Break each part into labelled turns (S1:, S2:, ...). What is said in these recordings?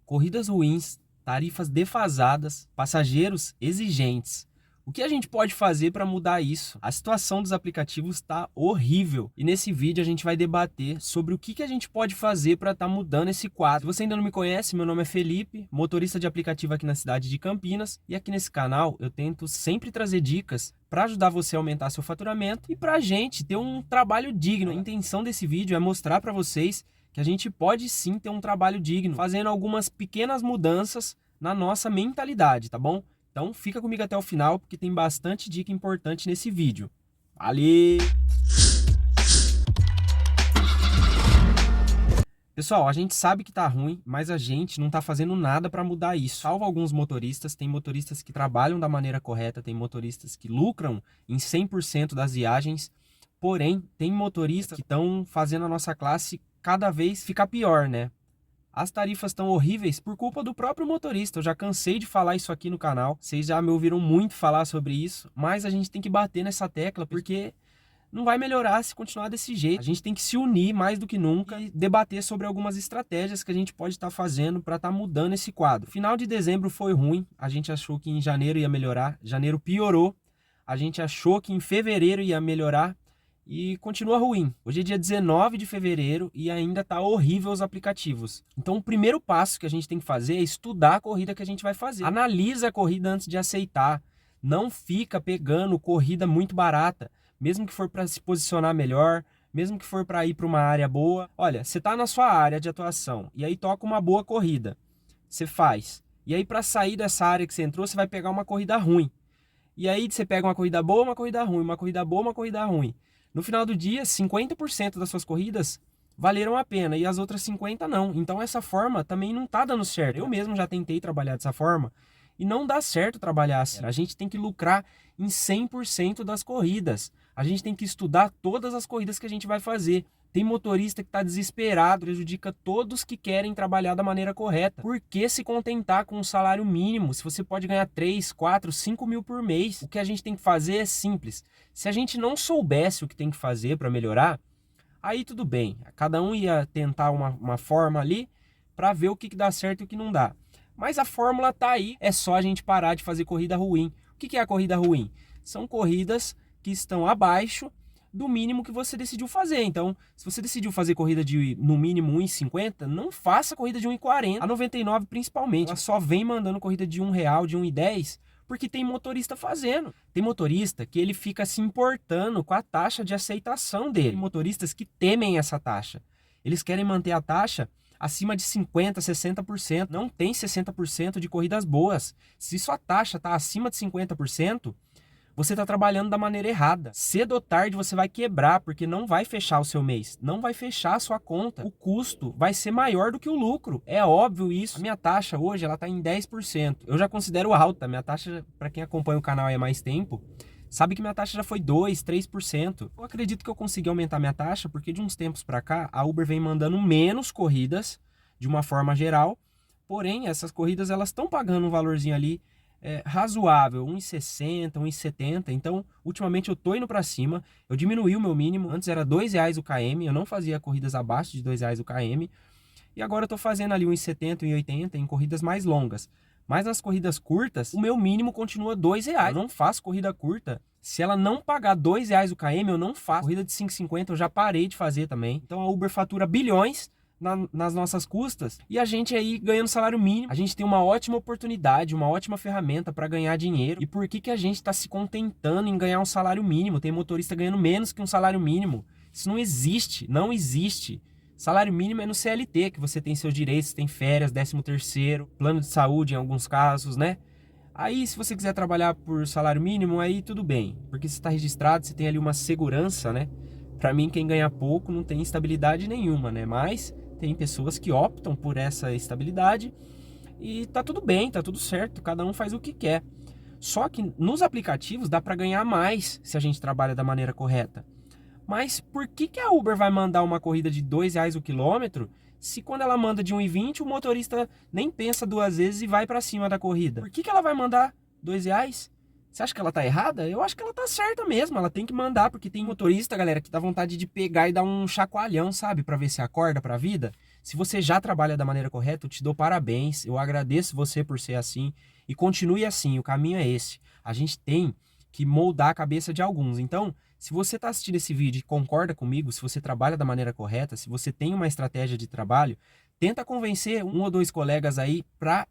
S1: corridas ruins, tarifas defasadas, passageiros exigentes. O que a gente pode fazer para mudar isso? A situação dos aplicativos está horrível e nesse vídeo a gente vai debater sobre o que a gente pode fazer para estar mudando esse quadro. Se você ainda não me conhece, meu nome é Felipe, motorista de aplicativo aqui na cidade de Campinas, e aqui nesse canal eu tento sempre trazer dicas para ajudar você a aumentar seu faturamento e para a gente ter um trabalho digno. A intenção desse vídeo é mostrar para vocês que a gente pode sim ter um trabalho digno, fazendo algumas pequenas mudanças na nossa mentalidade, tá bom? Então fica comigo até o final, porque tem bastante dica importante nesse vídeo. Valeu! Pessoal, a gente sabe que tá ruim, mas a gente não tá fazendo nada para mudar isso. Salvo alguns motoristas, tem motoristas que trabalham da maneira correta, tem motoristas que lucram em 100% das viagens, porém, tem motoristas que estão fazendo a nossa classe cada vez ficar pior, né? As tarifas estão horríveis por culpa do próprio motorista. Eu já cansei de falar isso aqui no canal. Vocês já me ouviram muito falar sobre isso. Mas a gente tem que bater nessa tecla porque não vai melhorar se continuar desse jeito. A gente tem que se unir mais do que nunca e debater sobre algumas estratégias que a gente pode estar fazendo para estar mudando esse quadro. Final de dezembro foi ruim. A gente achou que em janeiro ia melhorar. Janeiro piorou. A gente achou que em fevereiro ia melhorar. E continua ruim. Hoje é dia 19 de fevereiro e ainda tá horrível os aplicativos. Então o primeiro passo que a gente tem que fazer é estudar a corrida que a gente vai fazer. Analisa a corrida antes de aceitar. Não fica pegando corrida muito barata, mesmo que for para se posicionar melhor, mesmo que for para ir para uma área boa. Olha, você tá na sua área de atuação e aí toca uma boa corrida. Você faz. E aí para sair dessa área que você entrou, você vai pegar uma corrida ruim. E aí você pega uma corrida boa, uma corrida ruim, uma corrida boa, uma corrida ruim. No final do dia, 50% das suas corridas valeram a pena e as outras 50% não. Então essa forma também não tá dando certo. Eu mesmo já tentei trabalhar dessa forma e não dá certo trabalhar assim. A gente tem que lucrar em 100% das corridas. A gente tem que estudar todas as corridas que a gente vai fazer. Tem motorista que está desesperado, prejudica todos que querem trabalhar da maneira correta. Por que se contentar com um salário mínimo se você pode ganhar 3, 4, 5 mil por mês? O que a gente tem que fazer é simples. Se a gente não soubesse o que tem que fazer para melhorar, aí tudo bem. Cada um ia tentar uma forma ali para ver o que dá certo e o que não dá. Mas a fórmula tá aí, é só a gente parar de fazer corrida ruim. O que é a corrida ruim? São corridas que estão abaixo do mínimo que você decidiu fazer. Então, se você decidiu fazer corrida de no mínimo 1,50, não faça corrida de 1,40. A 99 principalmente, ela só vem mandando corrida de R$1, de 1,10, porque tem motorista fazendo. Tem motorista que ele fica se importando com a taxa de aceitação dele. Tem motoristas que temem essa taxa. Eles querem manter a taxa acima de 50%, 60%. Não tem 60% de corridas boas. Se sua taxa está acima de 50%, você está trabalhando da maneira errada. Cedo ou tarde você vai quebrar, porque não vai fechar o seu mês. Não vai fechar a sua conta. O custo vai ser maior do que o lucro. É óbvio isso. A minha taxa hoje, ela está em 10%. Eu já considero alta. Minha taxa, para quem acompanha o canal há mais tempo, sabe que minha taxa já foi 2%, 3%. Eu acredito que eu consegui aumentar minha taxa, porque de uns tempos para cá, a Uber vem mandando menos corridas, de uma forma geral. Porém, essas corridas, elas estão pagando um valorzinho ali razoável, 1,60, 1,70. Então, ultimamente eu tô indo para cima. Eu diminuí o meu mínimo. Antes era R$2 o km. Eu não fazia corridas abaixo de R$2 o km. E agora eu tô fazendo ali 1,70, 1,80 em corridas mais longas. Mas nas corridas curtas, o meu mínimo continua R$2. Eu não faço corrida curta. Se ela não pagar R$2 o km, eu não faço. Corrida de 5,50 eu já parei de fazer também. Então a Uber fatura bilhões nas nossas custas e a gente aí ganhando salário mínimo. A gente tem uma ótima oportunidade, uma ótima ferramenta para ganhar dinheiro. E por que a gente está se contentando em ganhar um salário mínimo? Tem motorista ganhando menos que um salário mínimo. Isso não existe, não existe. Salário mínimo é no CLT, que você tem seus direitos, tem férias, 13º, plano de saúde em alguns casos, né? Aí, se você quiser trabalhar por salário mínimo, aí tudo bem, porque você está registrado, você tem ali uma segurança, né? Para mim, quem ganha pouco não tem estabilidade nenhuma, né? Mas tem pessoas que optam por essa estabilidade e tá tudo bem, tá tudo certo, cada um faz o que quer. Só que nos aplicativos dá para ganhar mais se a gente trabalha da maneira correta. Mas por que a Uber vai mandar uma corrida de R$2 o quilômetro se quando ela manda de 1,20 o motorista nem pensa duas vezes e vai para cima da corrida? Por que ela vai mandar R$2? Você acha que ela tá errada? Eu acho que ela tá certa mesmo, ela tem que mandar, porque tem motorista, galera, que dá vontade de pegar e dar um chacoalhão, sabe? Pra ver se acorda pra vida. Se você já trabalha da maneira correta, eu te dou parabéns, eu agradeço você por ser assim e continue assim, o caminho é esse. A gente tem que moldar a cabeça de alguns. Então, se você está assistindo esse vídeo e concorda comigo, se você trabalha da maneira correta, se você tem uma estratégia de trabalho, tenta convencer um ou dois colegas aí para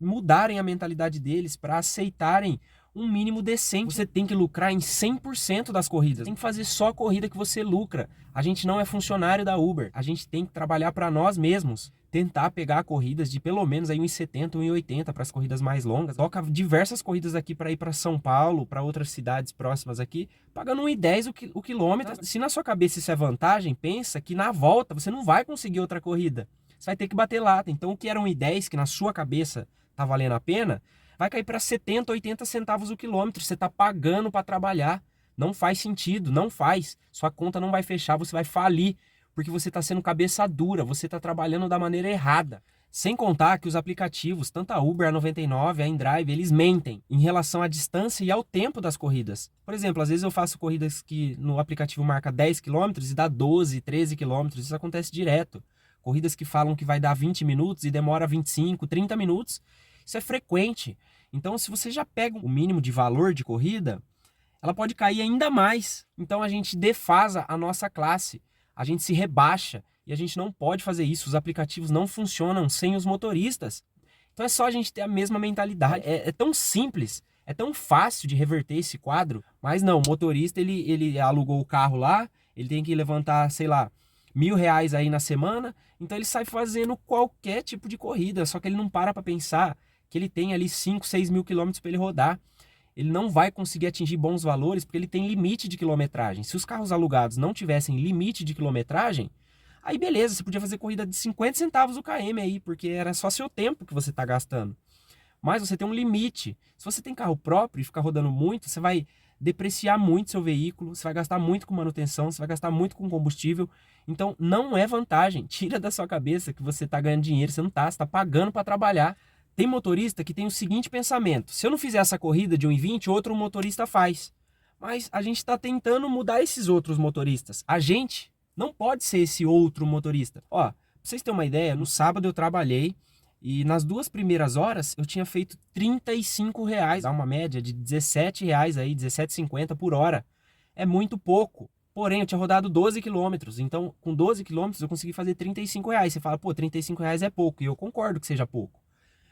S1: mudarem a mentalidade deles, para aceitarem um mínimo decente. Você tem que lucrar em 100% das corridas. Tem que fazer só a corrida que você lucra. A gente não é funcionário da Uber. A gente tem que trabalhar para nós mesmos. Tentar pegar corridas de pelo menos aí 1,70, 1,80 para as corridas mais longas. Toca diversas corridas aqui para ir para São Paulo, para outras cidades próximas aqui, pagando 1,10 o quilômetro. Se na sua cabeça isso é vantagem, pensa que na volta você não vai conseguir outra corrida. Você vai ter que bater lata. Então o que era 1,10 que na sua cabeça tá valendo a pena, vai cair para 70, 80 centavos o quilômetro. Você está pagando para trabalhar. Não faz sentido, não faz. Sua conta não vai fechar, você vai falir, porque você está sendo cabeça dura, você está trabalhando da maneira errada. Sem contar que os aplicativos, tanto a Uber, a 99, a InDrive, eles mentem em relação à distância e ao tempo das corridas. Por exemplo, às vezes eu faço corridas que no aplicativo marca 10 quilômetros e dá 12, 13 quilômetros. Isso acontece direto. Corridas que falam que vai dar 20 minutos e demora 25, 30 minutos. Isso é frequente. Então, se você já pega o mínimo de valor de corrida, ela pode cair ainda mais. Então, a gente defasa a nossa classe. A gente se rebaixa. E a gente não pode fazer isso. Os aplicativos não funcionam sem os motoristas. Então, é só a gente ter a mesma mentalidade. É tão simples. É tão fácil de reverter esse quadro. Mas não, o motorista, ele alugou o carro lá. Ele tem que levantar, sei lá, R$1.000 aí na semana. Então, ele sai fazendo qualquer tipo de corrida. Só que ele não para pensar que ele tem ali 5, 6 mil quilômetros para ele rodar. Ele não vai conseguir atingir bons valores porque ele tem limite de quilometragem. Se os carros alugados não tivessem limite de quilometragem, aí beleza, você podia fazer corrida de 50 centavos o km aí, porque era só seu tempo que você está gastando. Mas você tem um limite. Se você tem carro próprio e ficar rodando muito, você vai depreciar muito seu veículo, você vai gastar muito com manutenção, você vai gastar muito com combustível. Então não é vantagem. Tira da sua cabeça que você está ganhando dinheiro, você não está, você está pagando para trabalhar. Tem motorista que tem o seguinte pensamento: se eu não fizer essa corrida de 1,20, outro motorista faz. Mas a gente está tentando mudar esses outros motoristas. A gente não pode ser esse outro motorista. Ó, pra vocês terem uma ideia, no sábado eu trabalhei e nas 2 primeiras horas eu tinha feito R$35. Dá uma média de R$17 aí, R$17,50 por hora. É muito pouco. Porém, eu tinha rodado 12 quilômetros. Então, com 12 quilômetros eu consegui fazer R$35. Você fala, pô, R$35 é pouco. E eu concordo que seja pouco.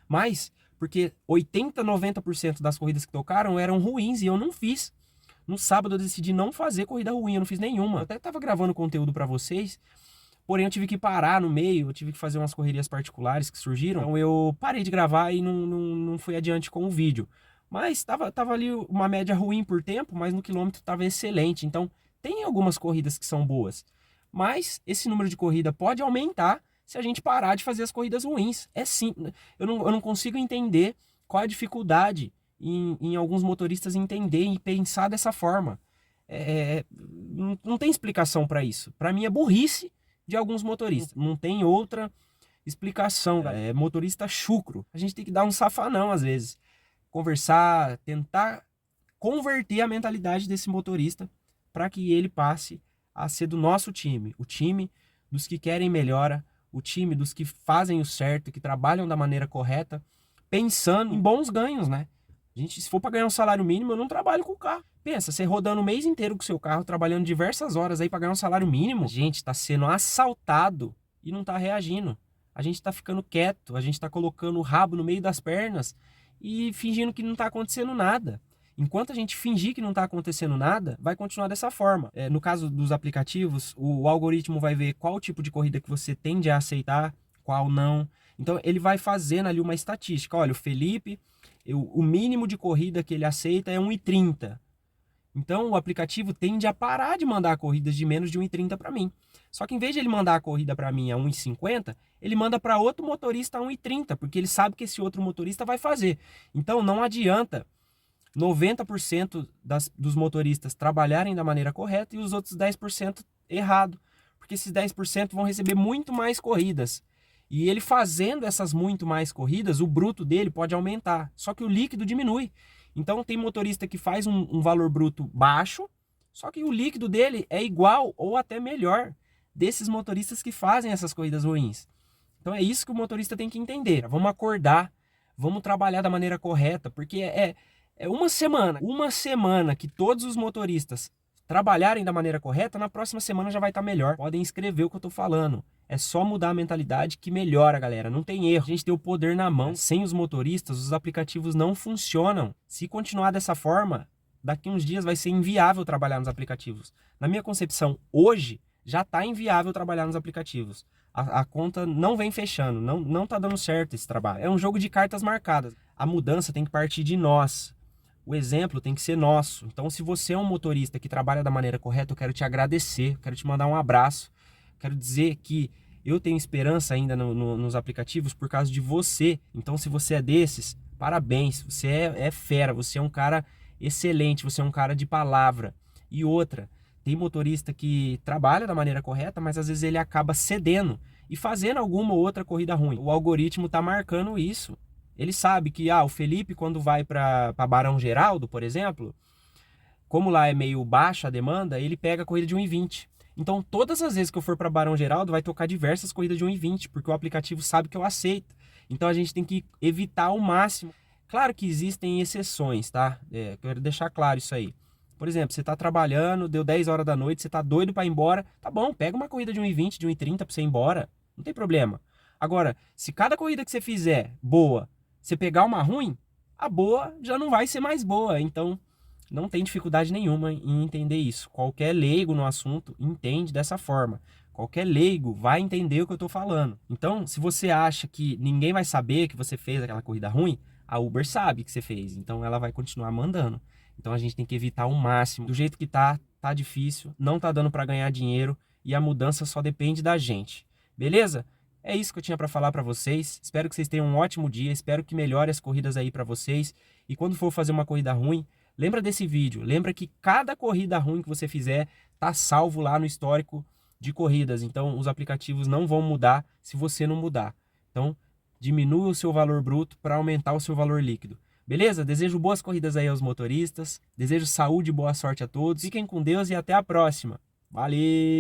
S1: Mas, porque 80, 90% das corridas que tocaram eram ruins e eu não fiz. No sábado eu decidi não fazer corrida ruim, eu não fiz nenhuma. Eu até estava gravando conteúdo para vocês, porém eu tive que parar no meio, eu tive que fazer umas correrias particulares que surgiram. Então eu parei de gravar e não fui adiante com o vídeo. Mas tava ali uma média ruim por tempo, mas no quilômetro estava excelente. Então tem algumas corridas que são boas. Mas esse número de corrida pode aumentar se a gente parar de fazer as corridas ruins. É simples. Eu não consigo entender qual a dificuldade em alguns motoristas entender e pensar dessa forma. Não tem explicação para isso. Para mim é burrice de alguns motoristas. Não tem outra explicação. É motorista chucro. A gente tem que dar um safanão às vezes. Conversar, tentar converter a mentalidade desse motorista para que ele passe a ser do nosso time. O time dos que querem melhora, o time dos que fazem o certo, que trabalham da maneira correta, pensando em bons ganhos, né? Gente, se for para ganhar um salário mínimo, eu não trabalho com o carro. Pensa, você rodando o mês inteiro com o seu carro, trabalhando diversas horas aí para ganhar um salário mínimo, a gente está sendo assaltado e não está reagindo. A gente está ficando quieto, a gente está colocando o rabo no meio das pernas e fingindo que não está acontecendo nada. Enquanto a gente fingir que não está acontecendo nada, vai continuar dessa forma. No caso dos aplicativos, o algoritmo vai ver qual tipo de corrida que você tende a aceitar, qual não. Então ele vai fazendo ali uma estatística. Olha, o Felipe, o mínimo de corrida que ele aceita é 1,30. Então o aplicativo tende a parar de mandar corridas de menos de 1,30 para mim. Só que em vez de ele mandar a corrida para mim a 1,50, ele manda para outro motorista a 1,30, porque ele sabe que esse outro motorista vai fazer. Então não adianta 90% dos motoristas trabalharem da maneira correta e os outros 10% errado. Porque esses 10% vão receber muito mais corridas. E ele fazendo essas muito mais corridas, o bruto dele pode aumentar. Só que o líquido diminui. Então tem motorista que faz um valor bruto baixo, só que o líquido dele é igual ou até melhor desses motoristas que fazem essas corridas ruins. Então é isso que o motorista tem que entender. Vamos acordar, vamos trabalhar da maneira correta, porque é uma semana que todos os motoristas trabalharem da maneira correta, na próxima semana já vai estar melhor. Podem escrever o que eu tô falando. É só mudar a mentalidade que melhora, galera. Não tem erro. A gente tem o poder na mão. Sem os motoristas, os aplicativos não funcionam. Se continuar dessa forma, daqui uns dias vai ser inviável trabalhar nos aplicativos. Na minha concepção, hoje, já está inviável trabalhar nos aplicativos. A conta não vem fechando, não tá dando certo esse trabalho. É um jogo de cartas marcadas. A mudança tem que partir de nós. O exemplo tem que ser nosso. Então, se você é um motorista que trabalha da maneira correta, eu quero te agradecer, quero te mandar um abraço. Quero dizer que eu tenho esperança ainda nos aplicativos por causa de você. Então, se você é desses, parabéns. Você é fera, você é um cara excelente, você é um cara de palavra. E outra, tem motorista que trabalha da maneira correta, mas às vezes ele acaba cedendo e fazendo alguma ou outra corrida ruim. O algoritmo está marcando isso. Ele sabe que o Felipe, quando vai para Barão Geraldo, por exemplo, como lá é meio baixa a demanda, ele pega a corrida de 1,20. Então, todas as vezes que eu for para Barão Geraldo, vai tocar diversas corridas de 1,20, porque o aplicativo sabe que eu aceito. Então, a gente tem que evitar ao máximo. Claro que existem exceções, tá? Quero deixar claro isso aí. Por exemplo, você está trabalhando, deu 10 horas da noite, você está doido para ir embora, tá bom, pega uma corrida de 1,20, de 1,30 para você ir embora, não tem problema. Agora, se cada corrida que você fizer boa, você pegar uma ruim, a boa já não vai ser mais boa. Então, não tem dificuldade nenhuma em entender isso. Qualquer leigo no assunto entende dessa forma. Qualquer leigo vai entender o que eu estou falando. Então, se você acha que ninguém vai saber que você fez aquela corrida ruim, a Uber sabe que você fez. Então, ela vai continuar mandando. Então, a gente tem que evitar ao máximo. Do jeito que tá difícil, não tá dando para ganhar dinheiro e a mudança só depende da gente. Beleza? É isso que eu tinha para falar para vocês. Espero que vocês tenham um ótimo dia. Espero que melhore as corridas aí para vocês. E quando for fazer uma corrida ruim, lembra desse vídeo. Lembra que cada corrida ruim que você fizer tá salvo lá no histórico de corridas. Então, os aplicativos não vão mudar se você não mudar. Então, diminua o seu valor bruto para aumentar o seu valor líquido. Beleza? Desejo boas corridas aí aos motoristas. Desejo saúde e boa sorte a todos. Fiquem com Deus e até a próxima. Valeu!